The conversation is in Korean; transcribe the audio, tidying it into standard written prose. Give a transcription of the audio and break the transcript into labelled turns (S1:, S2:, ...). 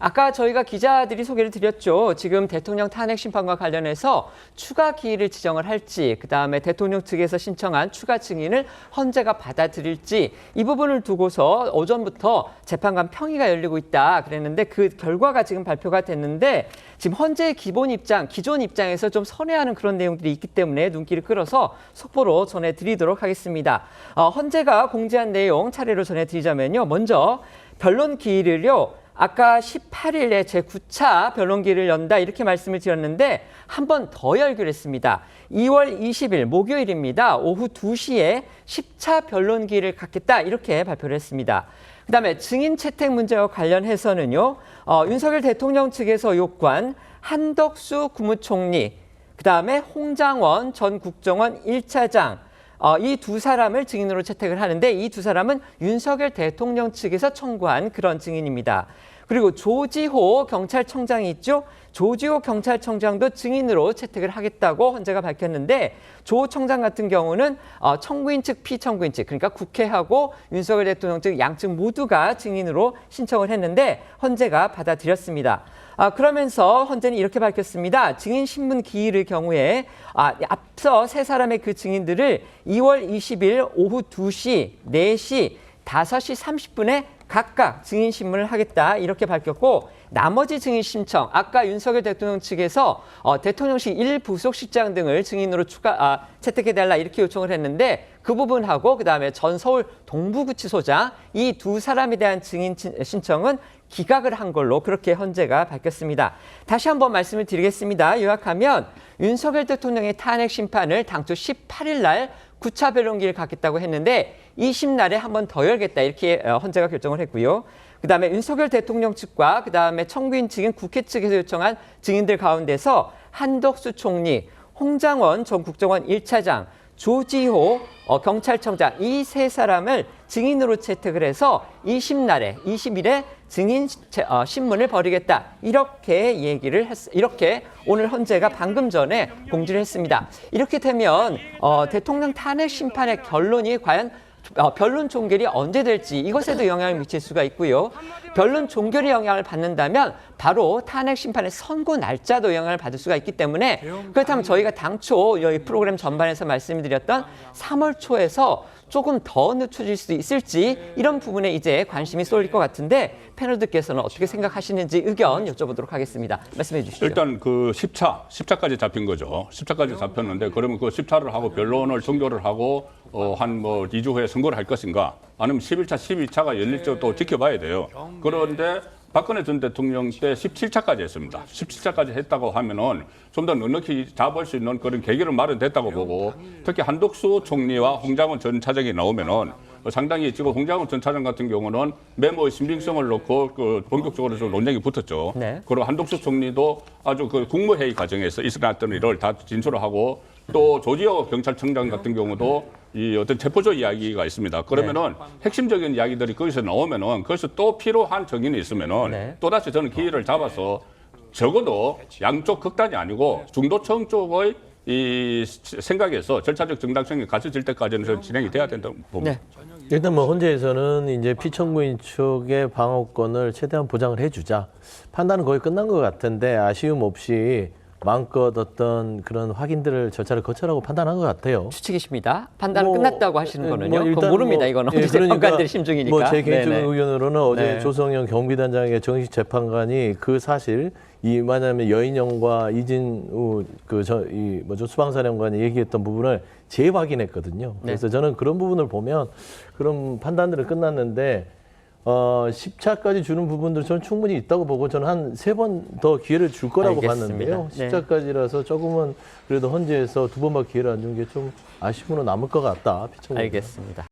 S1: 아까 저희가 기자들이 소개를 드렸죠. 지금 대통령 탄핵 심판과 관련해서 추가 기일을 지정을 할지, 그다음에 대통령 측에서 신청한 추가 증인을 헌재가 받아들일지 이 부분을 두고서 오전부터 재판관 평의가 열리고 있다 그랬는데 그 결과가 지금 발표가 됐는데 지금 헌재의 기존 입장에서 좀 선회하는 그런 내용들이 있기 때문에 눈길을 끌어서 속보로 전해드리도록 하겠습니다. 헌재가 공지한 내용 차례로 전해드리자면요. 먼저 변론 기일을요. 아까 18일에 제9차 변론기를 연다 이렇게 말씀을 드렸는데 한 번 더 열기로 했습니다. 2월 20일 목요일입니다. 오후 2시에 10차 변론기를 갖겠다 이렇게 발표를 했습니다. 그다음에 증인 채택 문제와 관련해서는요. 윤석열 대통령 측에서 요구한 한덕수 국무총리, 그다음에 홍장원 전 국정원 1차장 이 두 사람을 증인으로 채택을 하는데 이 두 사람은 윤석열 대통령 측에서 청구한 그런 증인입니다. 그리고 조지호 경찰청장이 있죠. 조지호 경찰청장도 증인으로 채택을 하겠다고 헌재가 밝혔는데 조 청장 같은 경우는 청구인 측, 피청구인 측, 그러니까 국회하고 윤석열 대통령 측 양측 모두가 증인으로 신청을 했는데 헌재가 받아들였습니다. 그러면서 헌재는 이렇게 밝혔습니다. 증인 신문 기일의 경우에 앞서 세 사람의 그 증인들을 2월 20일 오후 2시, 4시, 5시 30분에 각각 증인 신문을 하겠다 이렇게 밝혔고 나머지 증인 신청, 아까 윤석열 대통령 측에서 대통령실 1부속실장 등을 증인으로 채택해달라 이렇게 요청을 했는데 그 부분하고 그다음에 전 서울 동부구치소장 이 두 사람에 대한 증인 신청은 기각을 한 걸로 그렇게 헌재가 밝혔습니다. 다시 한번 말씀을 드리겠습니다. 요약하면 윤석열 대통령의 탄핵 심판을 당초 18일 날 9차 변론기를 갖겠다고 했는데 20날에 한 번 더 열겠다 이렇게 헌재가 결정을 했고요. 그다음에 윤석열 대통령 측과 그다음에 청구인 측인 국회 측에서 요청한 증인들 가운데서 한덕수 총리, 홍장원 전 국정원 1차장, 조지호 경찰청장 이 세 사람을 증인으로 채택을 해서 20일에 증인 신문을 벌이겠다 이렇게 이렇게 오늘 헌재가 방금 전에 공지를 했습니다. 이렇게 되면 대통령 탄핵 심판의 결론이 과연 변론 종결이 언제 될지 이것에도 영향을 미칠 수가 있고요. 변론 종결이 영향을 받는다면 바로 탄핵 심판의 선고 날짜도 영향을 받을 수가 있기 때문에 그렇다면 저희가 당초 이 프로그램 전반에서 말씀드렸던 3월 초에서 조금 더 늦춰질 수 있을지 이런 부분에 이제 관심이 쏠릴 것 같은데 패널들께서는 어떻게 생각하시는지 의견 여쭤보도록 하겠습니다. 말씀해 주시죠.
S2: 일단 그 10차까지 잡힌 거죠. 10차까지 잡혔는데 그러면 그 10차를 하고 변론을 종결을 하고 한 2주 후에 선고를 할 것인가 아니면 11차, 12차가 열릴지 또 지켜봐야 돼요. 그런데 박근혜 전 대통령 때 17차까지 했습니다. 17차까지 했다고 하면은 좀 더 넉넉히 잡을 수 있는 그런 계기를 마련됐다고 보고 특히 한덕수 총리와 홍장원 전 차장이 나오면은 상당히 지금 홍장원 전 차장 같은 경우는 메모의 신빙성을 놓고 본격적으로 좀 논쟁이 붙었죠.
S1: 네.
S2: 그리고 한덕수 총리도 아주 그 국무회의 과정에서 있었던 일을 다 진술을 하고 또 조지호 경찰청장 같은 경우도 이 어떤 체포조 이야기가 있습니다. 그러면은 핵심적인 이야기들이 거기서 나오면은 거기서 또 필요한 증인이 있으면은 또다시 저는 기회를 잡아서 적어도 양쪽 극단이 아니고 중도층 쪽의 이 생각에서 절차적 정당성이 갖춰질 때까지는 좀 진행이 돼야 된다고 봅니다.
S3: 네. 일단 헌재에서는 이제 피청구인 측의 방어권을 최대한 보장을 해주자. 판단은 거의 끝난 것 같은데 아쉬움 없이 마음껏 어떤 그런 확인들을 절차를 거쳐라고 판단한 것 같아요.
S1: 추측이십니다. 판단은 끝났다고 하시는 거는요.
S3: 일단
S1: 그건 모릅니다. 이거는 재판관들의 심중이니까.
S3: 제 개인적인 의견으로는 어제
S1: 네.
S3: 조성영 경비단장의 정식 재판관이 그 사실 만약에 여인영과 이진우 수방사령관이 얘기했던 부분을 재확인했거든요. 그래서 저는 그런 부분을 보면 그런 판단들은 끝났는데 10차까지 주는 부분들 저는 충분히 있다고 보고 저는 한 3번 더 기회를 줄 거라고 봤는데요. 10차까지라서 조금은 그래도 헌재에서 2번만 기회를 안 준 게 좀 아쉬움으로 남을 것 같다.
S1: 알겠습니다.